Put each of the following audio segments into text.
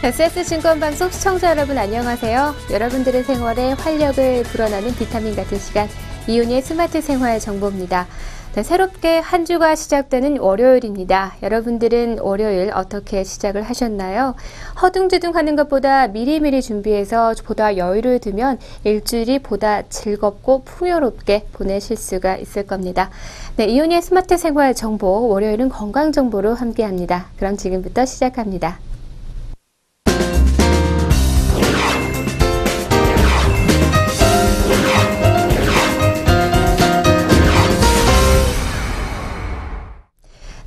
SS증권방송 시청자 여러분 안녕하세요. 여러분들의 생활에 활력을 불어넣는 비타민 같은 시간, 이윤희의 스마트 생활 정보입니다. 새롭게 한 주가 시작되는 월요일입니다. 여러분들은 월요일 어떻게 시작을 하셨나요? 허둥지둥 하는 것보다 미리미리 준비해서 보다 여유를 두면 일주일이 보다 즐겁고 풍요롭게 보내실 수가 있을 겁니다. 네, 이윤희의 스마트 생활 정보, 월요일은 건강 정보로 함께합니다. 그럼 지금부터 시작합니다.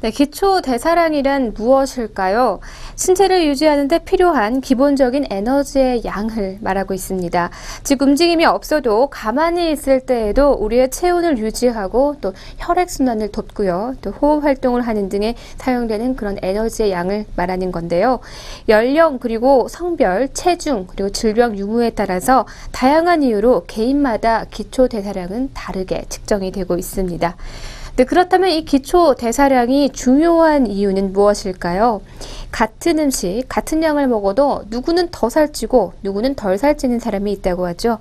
네, 기초 대사량이란 무엇일까요? 신체를 유지하는 데 필요한 기본적인 에너지의 양을 말하고 있습니다. 즉 움직임이 없어도 가만히 있을 때에도 우리의 체온을 유지하고 또 혈액순환을 돕고요. 또 호흡 활동을 하는 등에 사용되는 그런 에너지의 양을 말하는 건데요. 연령 그리고 성별, 체중 그리고 질병 유무에 따라서 다양한 이유로 개인마다 기초 대사량은 다르게 측정이 되고 있습니다. 네, 그렇다면 이 기초 대사량이 중요한 이유는 무엇일까요? 같은 음식, 같은 양을 먹어도 누구는 더 살찌고 누구는 덜 살찌는 사람이 있다고 하죠.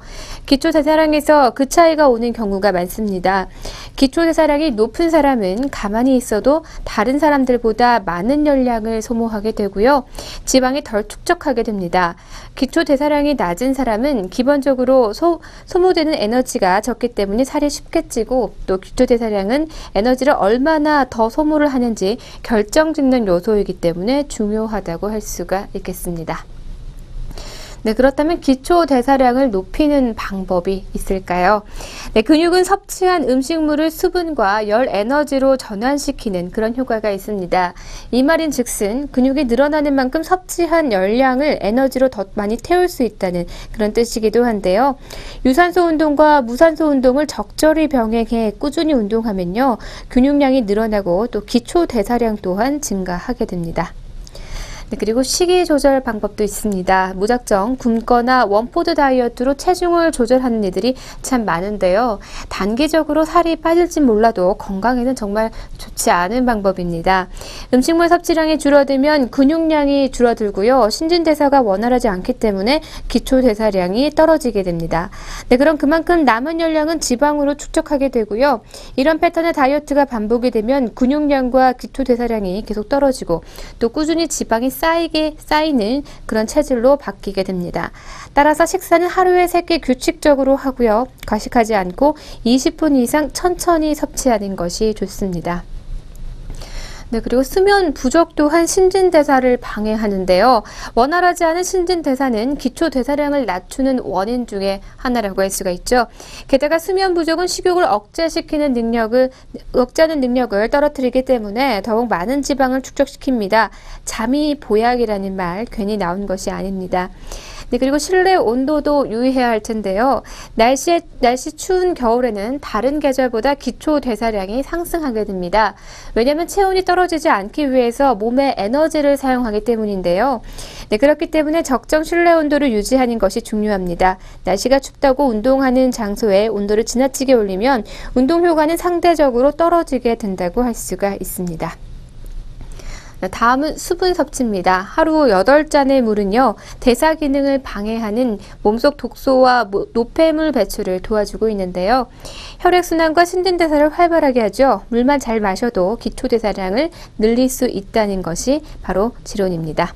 기초 대사량에서 그 차이가 오는 경우가 많습니다. 기초 대사량이 높은 사람은 가만히 있어도 다른 사람들보다 많은 열량을 소모하게 되고요. 지방이 덜 축적하게 됩니다. 기초 대사량이 낮은 사람은 기본적으로 소모되는 에너지가 적기 때문에 살이 쉽게 찌고, 또 기초 대사량은 에너지를 얼마나 더 소모를 하는지 결정짓는 요소이기 때문에 중요하다고 할 수가 있겠습니다. 네, 그렇다면 기초 대사량을 높이는 방법이 있을까요? 네, 근육은 섭취한 음식물을 수분과 열 에너지로 전환시키는 그런 효과가 있습니다. 이 말인 즉슨 근육이 늘어나는 만큼 섭취한 열량을 에너지로 더 많이 태울 수 있다는 그런 뜻이기도 한데요. 유산소 운동과 무산소 운동을 적절히 병행해 꾸준히 운동하면요, 근육량이 늘어나고 또 기초 대사량 또한 증가하게 됩니다. 네, 그리고 식이 조절 방법도 있습니다. 무작정 굶거나 원푸드 다이어트로 체중을 조절하는 이들이 참 많은데요. 단기적으로 살이 빠질지 몰라도 건강에는 정말 좋지 않은 방법입니다. 음식물 섭취량이 줄어들면 근육량이 줄어들고요. 신진대사가 원활하지 않기 때문에 기초대사량이 떨어지게 됩니다. 네, 그럼 그만큼 남은 열량은 지방으로 축적하게 되고요. 이런 패턴의 다이어트가 반복이 되면 근육량과 기초대사량이 계속 떨어지고 또 꾸준히 지방이 쌓이는 그런 체질로 바뀌게 됩니다. 따라서 식사는 하루에 3끼 규칙적으로 하고요. 과식하지 않고 20분 이상 천천히 섭취하는 것이 좋습니다. 네, 그리고 수면 부족 또한 신진대사를 방해하는데요. 원활하지 않은 신진대사는 기초대사량을 낮추는 원인 중에 하나라고 할 수가 있죠. 게다가 수면 부족은 식욕을 억제하는 능력을 떨어뜨리기 때문에 더욱 많은 지방을 축적시킵니다. 잠이 보약이라는 말 괜히 나온 것이 아닙니다. 네, 그리고 실내 온도도 유의해야 할 텐데요. 날씨 추운 겨울에는 다른 계절보다 기초 대사량이 상승하게 됩니다. 왜냐하면 체온이 떨어지지 않기 위해서 몸에 에너지를 사용하기 때문인데요. 네, 그렇기 때문에 적정 실내 온도를 유지하는 것이 중요합니다. 날씨가 춥다고 운동하는 장소에 온도를 지나치게 올리면 운동 효과는 상대적으로 떨어지게 된다고 할 수가 있습니다. 다음은 수분 섭취입니다. 하루 8잔의 물은요, 대사 기능을 방해하는 몸속 독소와 노폐물 배출을 도와주고 있는데요. 혈액순환과 신진대사를 활발하게 하죠. 물만 잘 마셔도 기초대사량을 늘릴 수 있다는 것이 바로 지론입니다.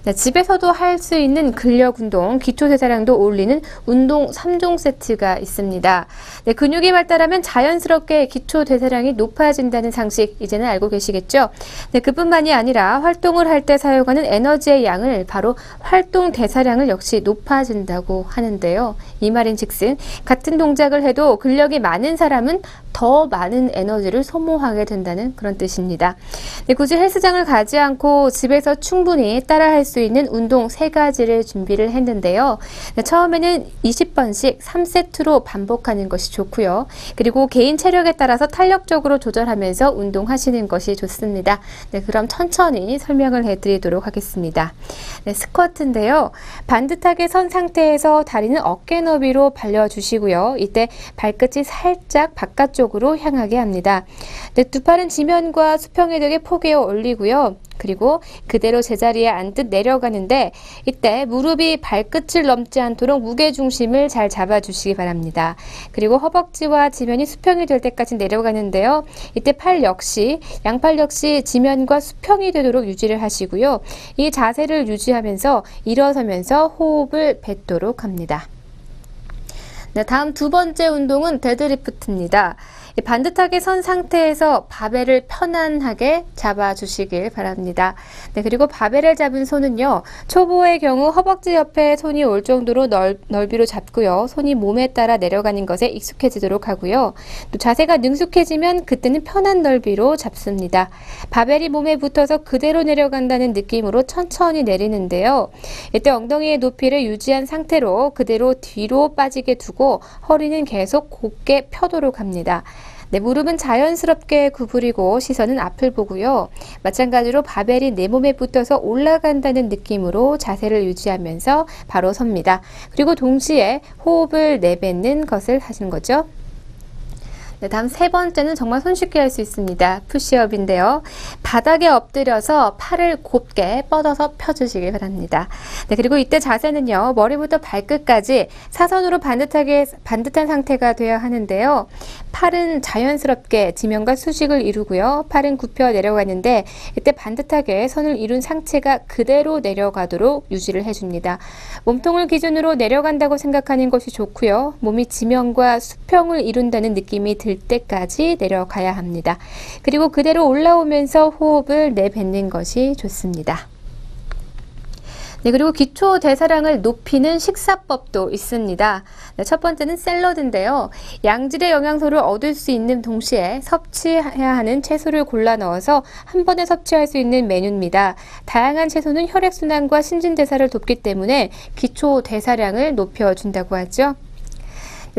네, 집에서도 할 수 있는 근력 운동, 기초대사량도 올리는 운동 3종 세트가 있습니다. 네, 근육이 발달하면 자연스럽게 기초대사량이 높아진다는 상식 이제는 알고 계시겠죠? 네, 그뿐만이 아니라 활동을 할 때 사용하는 에너지의 양을 바로 활동대사량을 역시 높아진다고 하는데요. 이 말인 즉슨 같은 동작을 해도 근력이 많은 사람은 더 많은 에너지를 소모하게 된다는 그런 뜻입니다. 네, 굳이 헬스장을 가지 않고 집에서 충분히 따라할 수 있는 운동 3가지를 준비를 했는데요. 네, 처음에는 20번씩 3세트로 반복하는 것이 좋고요. 그리고 개인 체력에 따라서 탄력적으로 조절하면서 운동하시는 것이 좋습니다. 네, 그럼 천천히 설명을 해드리도록 하겠습니다. 네, 스쿼트인데요. 반듯하게 선 상태에서 다리는 어깨 너비로 벌려주시고요. 이때 발끝이 살짝 바깥쪽으로 향하게 합니다. 네, 두 팔은 지면과 수평이 되게 포개어 올리고요. 그리고 그대로 제자리에 앉듯 내려가는데 이때 무릎이 발끝을 넘지 않도록 무게중심을 잘 잡아주시기 바랍니다. 그리고 허벅지와 지면이 수평이 될 때까지 내려가는데요. 이때 양팔 역시 지면과 수평이 되도록 유지를 하시고요. 이 자세를 유지하면서 일어서면서 호흡을 뱉도록 합니다. 네, 다음 두 번째 운동은 데드리프트입니다. 반듯하게 선 상태에서 바벨을 편안하게 잡아주시길 바랍니다. 네, 그리고 바벨을 잡은 손은요, 초보의 경우 허벅지 옆에 손이 올 정도로 넓이로 잡고요. 손이 몸에 따라 내려가는 것에 익숙해지도록 하고요. 또 자세가 능숙해지면 그때는 편한 넓이로 잡습니다. 바벨이 몸에 붙어서 그대로 내려간다는 느낌으로 천천히 내리는데요. 이때 엉덩이의 높이를 유지한 상태로 그대로 뒤로 빠지게 두고 허리는 계속 곧게 펴도록 합니다. 네, 무릎은 자연스럽게 구부리고 시선은 앞을 보고요. 마찬가지로 바벨이 내 몸에 붙어서 올라간다는 느낌으로 자세를 유지하면서 바로 섭니다. 그리고 동시에 호흡을 내뱉는 것을 하시는 거죠. 네, 다음 세 번째는 정말 손쉽게 할 수 있습니다. 푸시업인데요. 바닥에 엎드려서 팔을 곱게 뻗어서 펴주시길 바랍니다. 네, 그리고 이때 자세는요, 머리부터 발끝까지 사선으로 반듯한 상태가 되어야 하는데요. 팔은 자연스럽게 지면과 수직을 이루고요. 팔은 굽혀 내려가는데 이때 반듯하게 선을 이룬 상체가 그대로 내려가도록 유지를 해줍니다. 몸통을 기준으로 내려간다고 생각하는 것이 좋고요. 몸이 지면과 수평을 이룬다는 느낌이 들 때까지 내려가야 합니다. 그리고 그대로 올라오면서 호흡을 내뱉는 것이 좋습니다. 네, 그리고 기초 대사량을 높이는 식사법도 있습니다. 네, 첫 번째는 샐러드인데요. 양질의 영양소를 얻을 수 있는 동시에 섭취해야 하는 채소를 골라 넣어서 한 번에 섭취할 수 있는 메뉴입니다. 다양한 채소는 혈액순환과 신진대사를 돕기 때문에 기초 대사량을 높여준다고 하죠.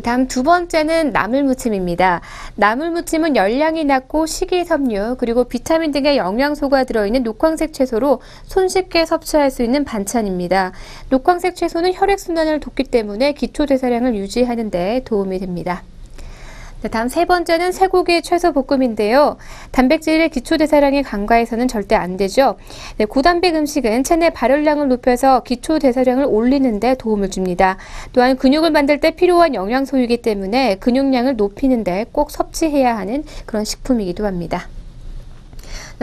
다음 두 번째는 나물무침입니다. 나물무침은 열량이 낮고 식이섬유 그리고 비타민 등의 영양소가 들어있는 녹황색 채소로 손쉽게 섭취할 수 있는 반찬입니다. 녹황색 채소는 혈액순환을 돕기 때문에 기초대사량을 유지하는 데 도움이 됩니다. 네, 다음 세 번째는 쇠고기 채소 볶음인데요. 단백질의 기초대사량이 간과해서는 절대 안 되죠. 네, 고단백 음식은 체내 발열량을 높여서 기초대사량을 올리는 데 도움을 줍니다. 또한 근육을 만들 때 필요한 영양소이기 때문에 근육량을 높이는 데 꼭 섭취해야 하는 그런 식품이기도 합니다.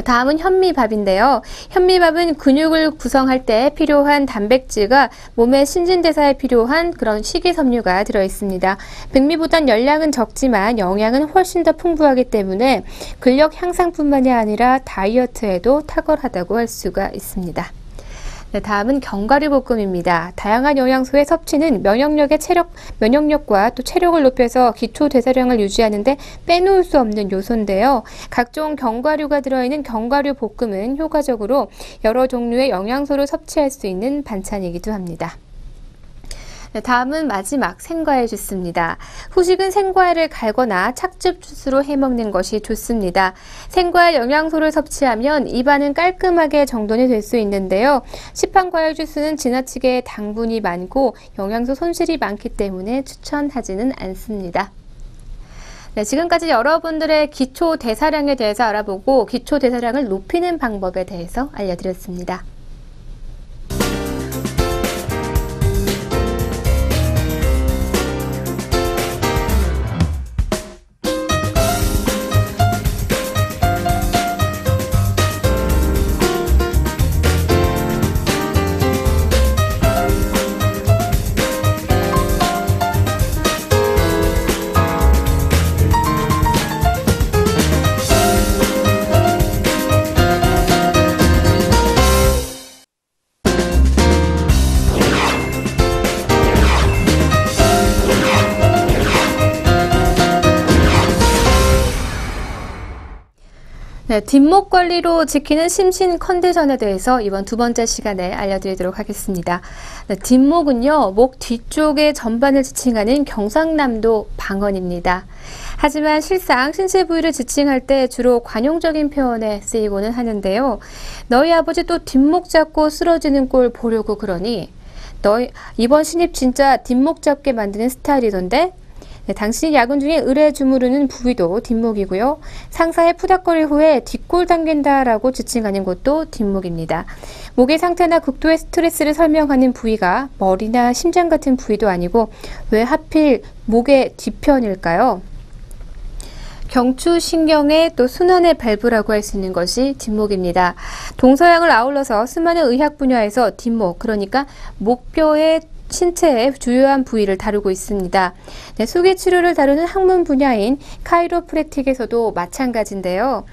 다음은 현미밥인데요. 현미밥은 근육을 구성할 때 필요한 단백질과 몸의 신진대사에 필요한 그런 식이섬유가 들어있습니다. 백미보단 열량은 적지만 영양은 훨씬 더 풍부하기 때문에 근력 향상뿐만이 아니라 다이어트에도 탁월하다고 할 수가 있습니다. 네, 다음은 견과류 볶음입니다. 다양한 영양소의 섭취는 면역력과 또 체력을 높여서 기초 대사량을 유지하는데 빼놓을 수 없는 요소인데요. 각종 견과류가 들어있는 견과류 볶음은 효과적으로 여러 종류의 영양소를 섭취할 수 있는 반찬이기도 합니다. 네, 다음은 마지막 생과일 주스입니다. 후식은 생과일을 갈거나 착즙 주스로 해먹는 것이 좋습니다. 생과일 영양소를 섭취하면 입안은 깔끔하게 정돈이 될 수 있는데요. 시판 과일 주스는 지나치게 당분이 많고 영양소 손실이 많기 때문에 추천하지는 않습니다. 네, 지금까지 여러분들의 기초 대사량에 대해서 알아보고 기초 대사량을 높이는 방법에 대해서 알려드렸습니다. 네, 뒷목 관리로 지키는 심신 컨디션에 대해서 이번 두 번째 시간에 알려드리도록 하겠습니다. 네, 뒷목은요, 목 뒤쪽의 전반을 지칭하는 경상남도 방언입니다. 하지만 실상 신체 부위를 지칭할 때 주로 관용적인 표현에 쓰이고는 하는데요. 너희 아버지 또 뒷목 잡고 쓰러지는 꼴 보려고 그러니? 너희 이번 신입 진짜 뒷목 잡게 만드는 스타일이던데? 네, 당신이 야근 중에 을에 주무르는 부위도 뒷목이고요. 상사의 푸닥거릴 후에 뒷골 당긴다라고 지칭하는 곳도 뒷목입니다. 목의 상태나 극도의 스트레스를 설명하는 부위가 머리나 심장 같은 부위도 아니고 왜 하필 목의 뒤편일까요? 경추신경의 또 순환의 밸브라고 할 수 있는 것이 뒷목입니다. 동서양을 아울러서 수많은 의학 분야에서 뒷목, 그러니까 목뼈의 신체의 주요한 부위를 다루고 있습니다. 네, 수기 치료를 다루는 학문 분야인 카이로프랙틱에서도 마찬가지인데요.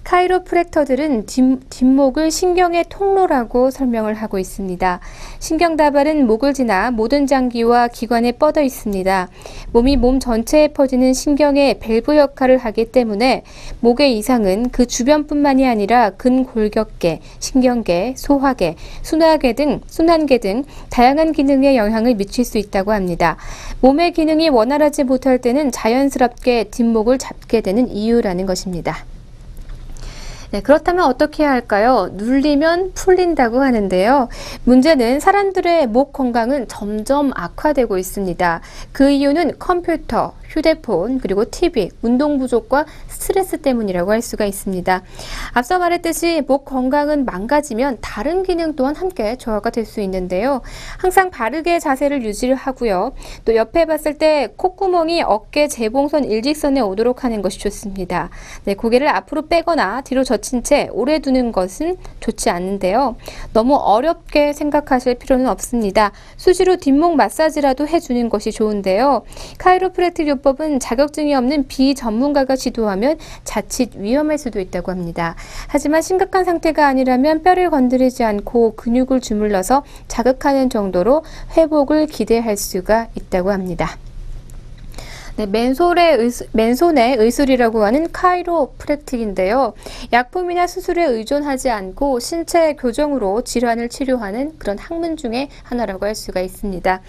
카이로프랙터들은 뒷목을 신경의 통로라고 설명을 하고 있습니다. 신경다발은 목을 지나 모든 장기와 기관에 뻗어 있습니다. 몸이 몸 전체에 퍼지는 신경의 밸브 역할을 하기 때문에 목의 이상은 그 주변뿐만이 아니라 근골격계, 신경계, 소화계, 순환계 등 다양한 기능에 영향을 미칠 수 있다고 합니다. 몸의 기능이 원활하지 못할 때는 자연스럽게 뒷목을 잡게 되는 이유라는 것입니다. 네, 그렇다면 어떻게 해야 할까요? 눌리면 풀린다고 하는데요. 문제는 사람들의 목 건강은 점점 악화되고 있습니다. 그 이유는 컴퓨터, 휴대폰, 그리고 TV, 운동 부족과 스트레스 때문이라고 할 수가 있습니다. 앞서 말했듯이 목 건강은 망가지면 다른 기능 또한 함께 저하가 될 수 있는데요. 항상 바르게 자세를 유지를 하고요. 또 옆에 봤을 때 콧구멍이 어깨 재봉선 일직선에 오도록 하는 것이 좋습니다. 네, 고개를 앞으로 빼거나 뒤로 젖힌 채 오래 두는 것은 좋지 않는데요. 너무 어렵게 생각하실 필요는 없습니다. 수시로 뒷목 마사지라도 해주는 것이 좋은데요. 카이로프랙틱 요법은 자격증이 없는 비전문가가 지도하면 자칫 위험할 수도 있다고 합니다. 하지만 심각한 상태가 아니라면 뼈를 건드리지 않고 근육을 주물러서 자극하는 정도로 회복을 기대할 수가 있다고 합니다. 네, 맨손의 의술이라고 하는 카이로프랙틱인데요. 약품이나 수술에 의존하지 않고 신체 교정으로 질환을 치료하는 그런 학문 중에 하나라고 할 수가 있습니다.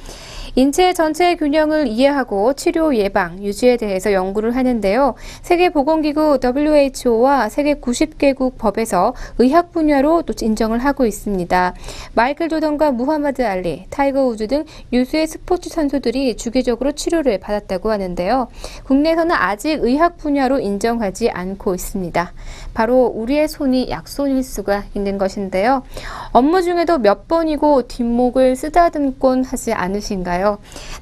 인체 전체의 균형을 이해하고 치료 예방, 유지에 대해서 연구를 하는데요. 세계보건기구 WHO와 세계 90개국 법에서 의학 분야로 또 인정을 하고 있습니다. 마이클 조던과 무하마드 알리, 타이거 우즈 등 유수의 스포츠 선수들이 주기적으로 치료를 받았다고 하는데요. 국내에서는 아직 의학 분야로 인정하지 않고 있습니다. 바로 우리의 손이 약손일 수가 있는 것인데요. 업무 중에도 몇 번이고 뒷목을 쓰다듬곤 하지 않으신가요?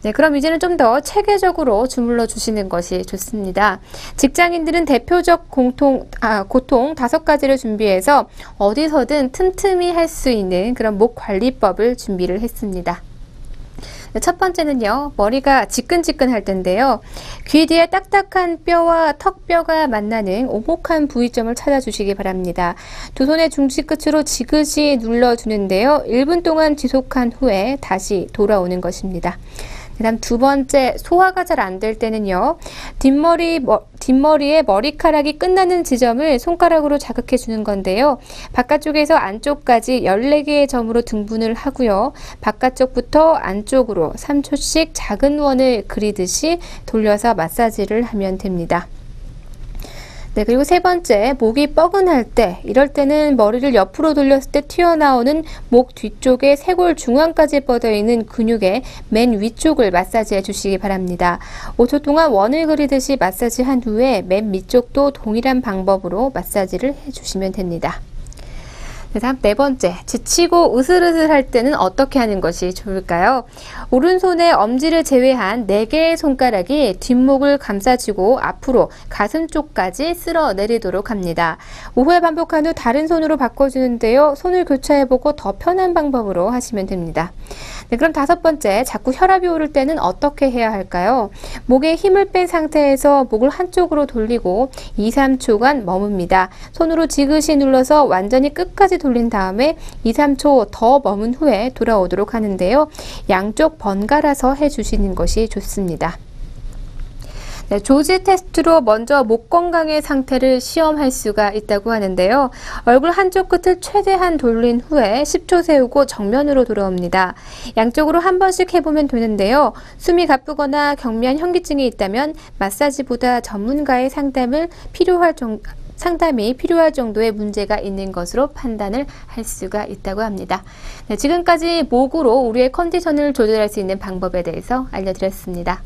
네, 그럼 이제는 좀 더 체계적으로 주물러 주시는 것이 좋습니다. 직장인들은 대표적 고통 5가지를 준비해서 어디서든 틈틈이 할 수 있는 그런 목 관리법을 준비를 했습니다. 첫 번째는요, 머리가 지끈지끈할 텐데요. 귀 뒤에 딱딱한 뼈와 턱뼈가 만나는 오목한 부위점을 찾아주시기 바랍니다. 두 손의 중지 끝으로 지그시 눌러주는데요. 1분 동안 지속한 후에 다시 돌아오는 것입니다. 그다음 두 번째, 소화가 잘 안 될 때는요, 뒷머리에 머리카락이 끝나는 지점을 손가락으로 자극해 주는 건데요. 바깥쪽에서 안쪽까지 14개의 점으로 등분을 하고요. 바깥쪽부터 안쪽으로 3초씩 작은 원을 그리듯이 돌려서 마사지를 하면 됩니다. 네, 그리고 세 번째, 목이 뻐근할 때, 이럴 때는 머리를 옆으로 돌렸을 때 튀어나오는 목 뒤쪽에 쇄골 중앙까지 뻗어 있는 근육의 맨 위쪽을 마사지해 주시기 바랍니다. 5초 동안 원을 그리듯이 마사지한 후에 맨 밑쪽도 동일한 방법으로 마사지를 해주시면 됩니다. 다음 네 번째, 지치고 으슬으슬할 때는 어떻게 하는 것이 좋을까요? 오른손의 엄지를 제외한 4개의 손가락이 뒷목을 감싸주고 앞으로 가슴 쪽까지 쓸어 내리도록 합니다. 5회 반복한 후 다른 손으로 바꿔주는데요. 손을 교차해보고 더 편한 방법으로 하시면 됩니다. 네, 그럼 다섯 번째, 자꾸 혈압이 오를 때는 어떻게 해야 할까요? 목에 힘을 뺀 상태에서 목을 한쪽으로 돌리고 2, 3초간 머뭅니다. 손으로 지그시 눌러서 완전히 끝까지 돌린 다음에 2, 3초 더 머문 후에 돌아오도록 하는데요. 양쪽 번갈아서 해주시는 것이 좋습니다. 네, 조지 테스트로 먼저 목 건강의 상태를 시험할 수가 있다고 하는데요. 얼굴 한쪽 끝을 최대한 돌린 후에 10초 세우고 정면으로 돌아옵니다. 양쪽으로 한 번씩 해보면 되는데요. 숨이 가쁘거나 경미한 현기증이 있다면 마사지보다 전문가의 상담이 필요할 정도의 문제가 있는 것으로 판단을 할 수가 있다고 합니다. 네, 지금까지 목으로 우리의 컨디션을 조절할 수 있는 방법에 대해서 알려드렸습니다.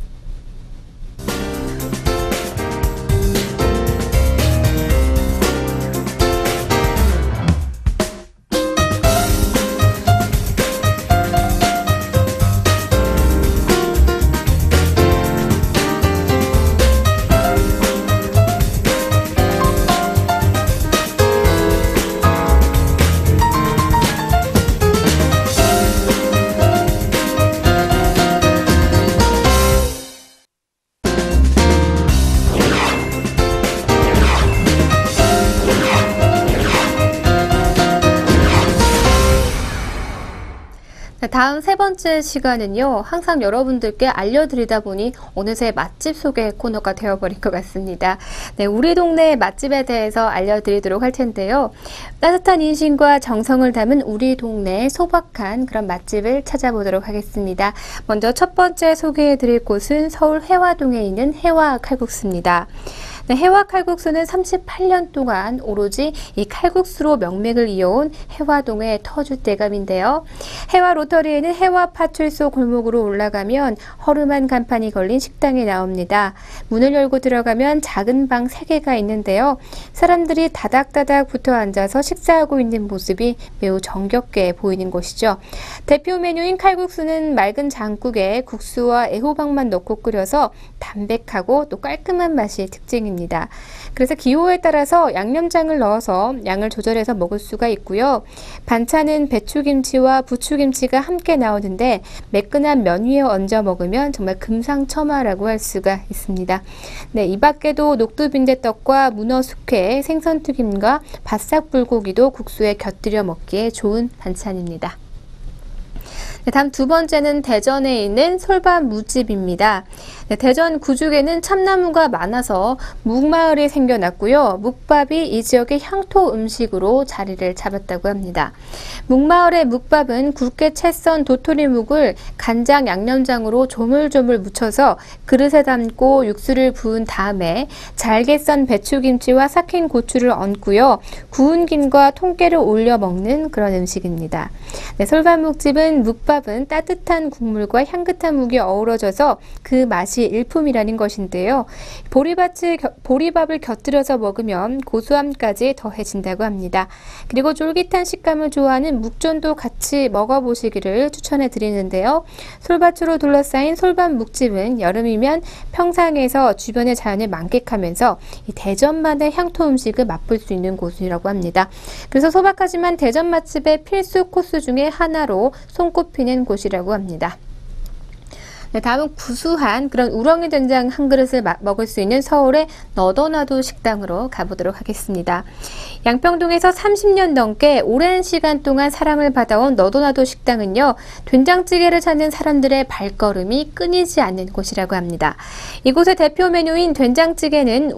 네, 다음 세 번째 시간은요, 항상 여러분들께 알려드리다 보니 어느새 맛집 소개 코너가 되어버린 것 같습니다. 네, 우리 동네 맛집에 대해서 알려드리도록 할 텐데요. 따뜻한 인심과 정성을 담은 우리 동네 소박한 그런 맛집을 찾아보도록 하겠습니다. 먼저 첫 번째 소개해드릴 곳은 서울 해화동에 있는 해화칼국수입니다. 네, 해화칼국수는 38년 동안 오로지 이 칼국수로 명맥을 이어온 해화동의 터줏대감인데요. 해화 로터리에는 해화파출소 골목으로 올라가면 허름한 간판이 걸린 식당이 나옵니다. 문을 열고 들어가면 작은 방 3개가 있는데요. 사람들이 다닥다닥 붙어 앉아서 식사하고 있는 모습이 매우 정겹게 보이는 곳이죠. 대표 메뉴인 칼국수는 맑은 장국에 국수와 애호박만 넣고 끓여서 담백하고 또 깔끔한 맛이 특징입니다. 그래서 기호에 따라서 양념장을 넣어서 양을 조절해서 먹을 수가 있고요. 반찬은 배추김치와 부추김치가 함께 나오는데 매끈한 면 위에 얹어 먹으면 정말 금상첨화라고 할 수가 있습니다. 네, 이 밖에도 녹두빈대떡과 문어 숙회, 생선튀김과 바싹불고기도 국수에 곁들여 먹기에 좋은 반찬입니다. 네, 다음 두 번째는 대전에 있는 솔밭무집입니다. 네, 대전 구죽에는 참나무가 많아서 묵마을이 생겨났고요. 묵밥이 이 지역의 향토 음식으로 자리를 잡았다고 합니다. 묵마을의 묵밥은 굵게 채 썬 도토리묵을 간장 양념장으로 조물조물 묻혀서 그릇에 담고 육수를 부은 다음에 잘게 썬 배추김치와 삭힌 고추를 얹고요. 구운 김과 통깨를 올려 먹는 그런 음식입니다. 네, 솔밭묵집은 묵밥은 따뜻한 국물과 향긋한 묵이 어우러져서 그 맛이 일품이라는 것인데요. 보리밥을 곁들여서 먹으면 고소함까지 더해진다고 합니다. 그리고 쫄깃한 식감을 좋아하는 묵전도 같이 먹어보시기를 추천해 드리는데요. 솔밭으로 둘러싸인 솔밭묵집은 여름이면 평상에서 주변의 자연을 만끽하면서 이 대전만의 향토 음식을 맛볼 수 있는 곳이라고 합니다. 그래서 소박하지만 대전 맛집의 필수 코스 중에 하나로 손꼽히는 곳이라고 합니다. 네, 다음은 구수한 그런 우렁이 된장 한 그릇을 먹을 수 있는 서울의 너도나도 식당으로 가보도록 하겠습니다. 양평동에서 30년 넘게 오랜 시간 동안 사랑을 받아온 너도나도 식당은요, 된장찌개를 찾는 사람들의 발걸음이 끊이지 않는 곳이라고 합니다. 이곳의 대표 메뉴인 된장찌개는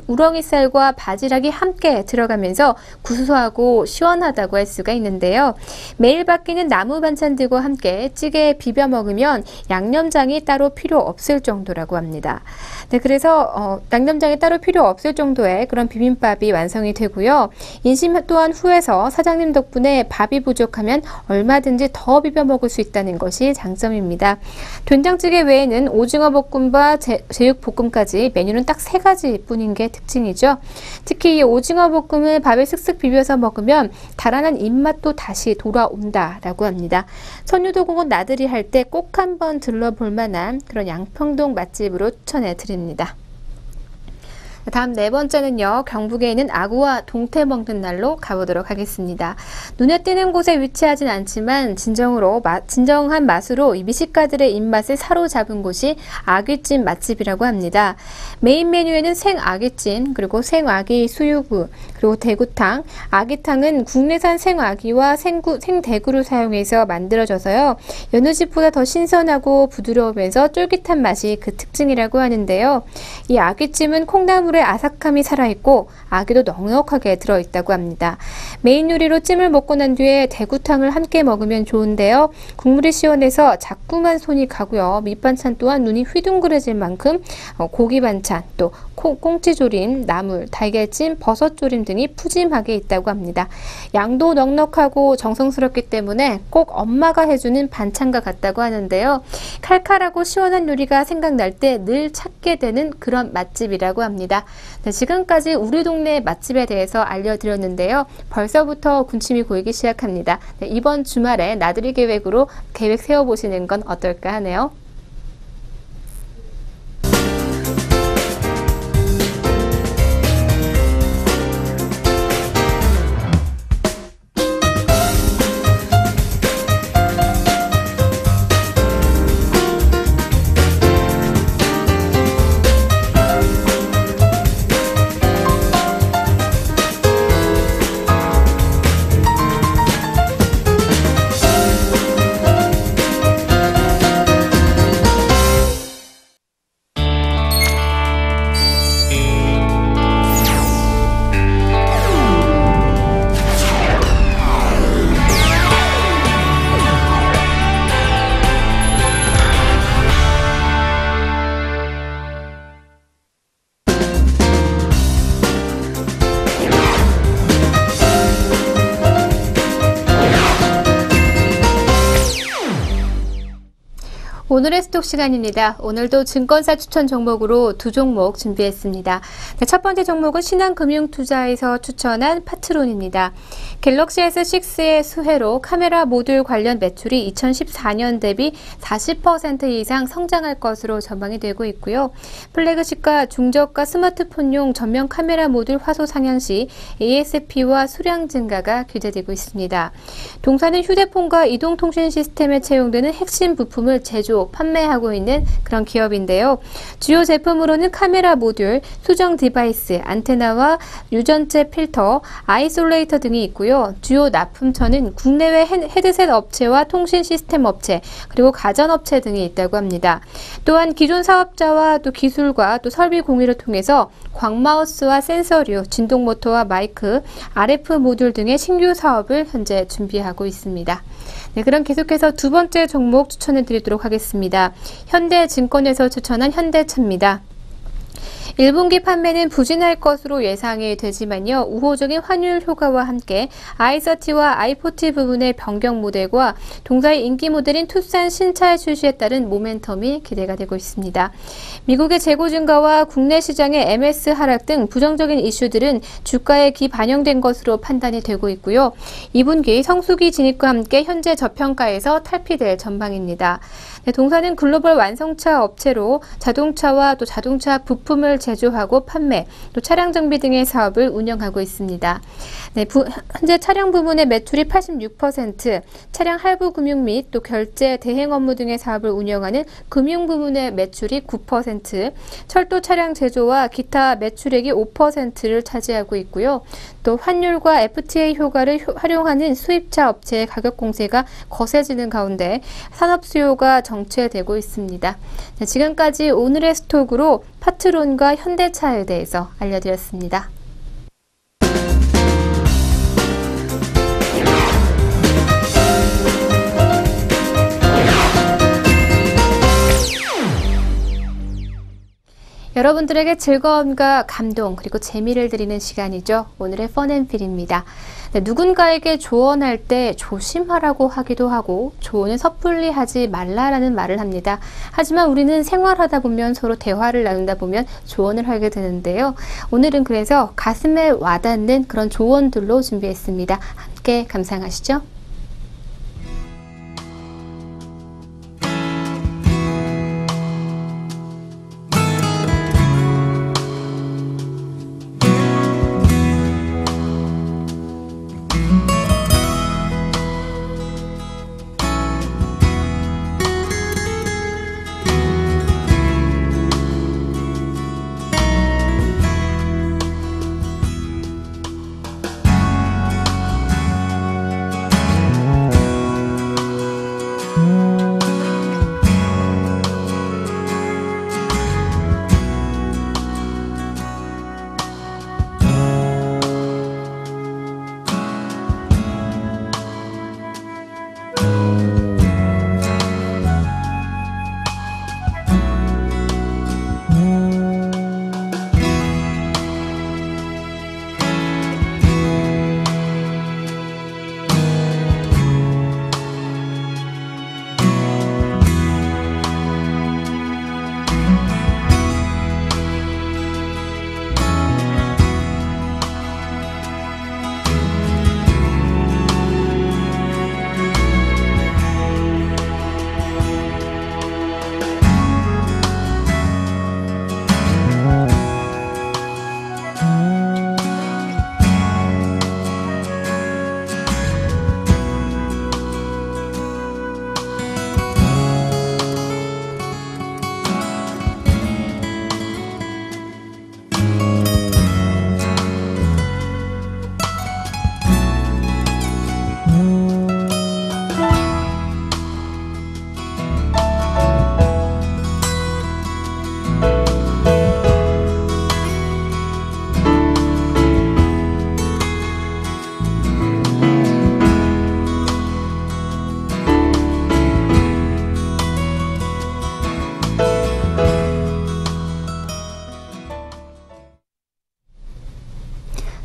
우렁이쌀과 바지락이 함께 들어가면서 구수하고 시원하다고 할 수가 있는데요. 매일 바뀌는 나무 반찬들과 함께 찌개에 비벼 먹으면 양념장이 따로 필요 없을 정도라고 합니다. 네, 그래서 양념장이 따로 필요 없을 정도의 그런 비빔밥이 완성이 되고요. 인심 또한 후에서 사장님 덕분에 밥이 부족하면 얼마든지 더 비벼 먹을 수 있다는 것이 장점입니다. 된장찌개 외에는 오징어 볶음과 제육 볶음까지 메뉴는 딱 3가지 뿐인 게 특징이죠. 특히 이 오징어 볶음을 밥에 슥슥 비벼서 먹으면 달아난 입맛도 다시 돌아온다라고 합니다. 선유도공원 나들이 할 때 꼭 한번 들러볼 만한 그런 양평동 맛집으로 추천해 드립니다. 다음 네 번째는요, 경북에 있는 아구와 동태 먹는 날로 가보도록 하겠습니다. 눈에 띄는 곳에 위치하진 않지만 진정한 맛으로 이 미식가들의 입맛을 사로잡은 곳이 아귀찜 맛집이라고 합니다. 메인 메뉴에는 생아귀찜, 그리고 생아귀 수육우, 그리고 대구탕. 아귀탕은 국내산 생아귀와 생대구를 사용해서 만들어져서요, 여느 집보다 더 신선하고 부드러우면서 쫄깃한 맛이 그 특징이라고 하는데요. 이 아귀찜은 콩나물의 아삭함이 살아있고 아귀도 넉넉하게 들어있다고 합니다. 메인 요리로 찜을 먹고 난 뒤에 대구탕을 함께 먹으면 좋은데요. 국물이 시원해서 자꾸만 손이 가고요. 밑반찬 또한 눈이 휘둥그레질 만큼 고기 반찬, 또 꽁치조림, 나물, 달걀찜, 버섯조림 등이 푸짐하게 있다고 합니다. 양도 넉넉하고 정성스럽기 때문에 꼭 엄마가 해주는 반찬과 같다고 하는데요. 칼칼하고 시원한 요리가 생각날 때 늘 찾게 되는 그런 맛집이라고 합니다. 네, 지금까지 우리 동네 맛집에 대해서 알려드렸는데요. 벌써부터 군침이 고이기 시작합니다. 네, 이번 주말에 나들이 계획으로 계획 세워보시는 건 어떨까 하네요. 오늘의 스톡 시간입니다. 오늘도 증권사 추천 종목으로 두 종목 준비했습니다. 네, 첫 번째 종목은 신한금융투자에서 추천한 파트론입니다. 갤럭시 S6의 수혜로 카메라 모듈 관련 매출이 2014년 대비 40% 이상 성장할 것으로 전망이 되고 있고요. 플래그십과 중저가 스마트폰용 전면 카메라 모듈 화소 상향 시 ASP와 수량 증가가 기대되고 있습니다. 동사는 휴대폰과 이동통신 시스템에 채용되는 핵심 부품을 제조, 판매하고 있는 그런 기업인데요. 주요 제품으로는 카메라 모듈, 수정 디바이스, 안테나와 유전체 필터, 아이솔레이터 등이 있고요. 주요 납품처는 국내외 헤드셋 업체와 통신 시스템 업체, 그리고 가전업체 등이 있다고 합니다. 또한 기존 사업자와 또 기술과 또 설비 공유를 통해서 광마우스와 센서류, 진동모터와 마이크, RF 모듈 등의 신규 사업을 현재 준비하고 있습니다. 네, 그럼 계속해서 두 번째 종목 추천해 드리도록 하겠습니다. 현대증권에서 추천한 현대차입니다. 1분기 판매는 부진할 것으로 예상이 되지만요. 우호적인 환율 효과와 함께 i30와 i40 부분의 변경 모델과 동사의 인기 모델인 투싼 신차의 출시에 따른 모멘텀이 기대가 되고 있습니다. 미국의 재고 증가와 국내 시장의 MS 하락 등 부정적인 이슈들은 주가에 기반영된 것으로 판단이 되고 있고요. 2분기 성수기 진입과 함께 현재 저평가에서 탈피될 전망입니다. 네, 동사는 글로벌 완성차 업체로 자동차와 또 자동차 부품을 제조하고 판매, 또 차량 정비 등의 사업을 운영하고 있습니다. 네, 현재 차량 부문의 매출이 86%, 차량 할부 금융 및 또 결제, 대행 업무 등의 사업을 운영하는 금융 부문의 매출이 9%, 철도 차량 제조와 기타 매출액이 5%를 차지하고 있고요. 또 환율과 FTA 효과를 활용하는 수입차 업체의 가격 공세가 거세지는 가운데 산업 수요가 정체되고 있습니다. 네, 지금까지 오늘의 스톡으로 파트론과 현대차에 대해서 알려드렸습니다. 여러분들에게 즐거움과 감동 그리고 재미를 드리는 시간이죠. 오늘의 펀앤필입니다. 네, 누군가에게 조언할 때 조심하라고 하기도 하고 조언은 섣불리 하지 말라라는 말을 합니다. 하지만 우리는 생활하다 보면 서로 대화를 나누다 보면 조언을 하게 되는데요. 오늘은 그래서 가슴에 와닿는 그런 조언들로 준비했습니다. 함께 감상하시죠.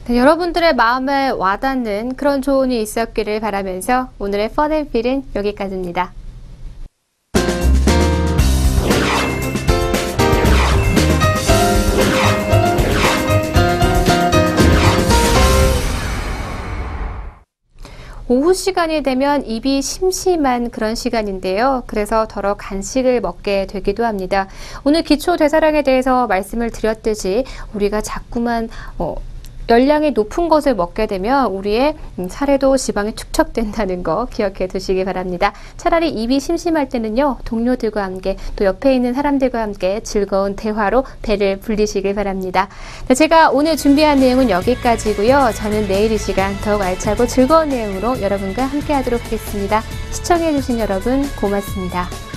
네, 여러분들의 마음에 와닿는 그런 조언이 있었기를 바라면서 오늘의 펀앤필은 여기까지입니다. 오후 시간이 되면 입이 심심한 그런 시간인데요. 그래서 더러 간식을 먹게 되기도 합니다. 오늘 기초대사량에 대해서 말씀을 드렸듯이 우리가 자꾸만 열량이 높은 것을 먹게 되면 우리의 살에도 지방이 축적된다는 거 기억해 두시기 바랍니다. 차라리 입이 심심할 때는요, 동료들과 함께 또 옆에 있는 사람들과 함께 즐거운 대화로 배를 불리시길 바랍니다. 네, 제가 오늘 준비한 내용은 여기까지고요. 저는 내일 이 시간 더욱 알차고 즐거운 내용으로 여러분과 함께 하도록 하겠습니다. 시청해 주신 여러분 고맙습니다.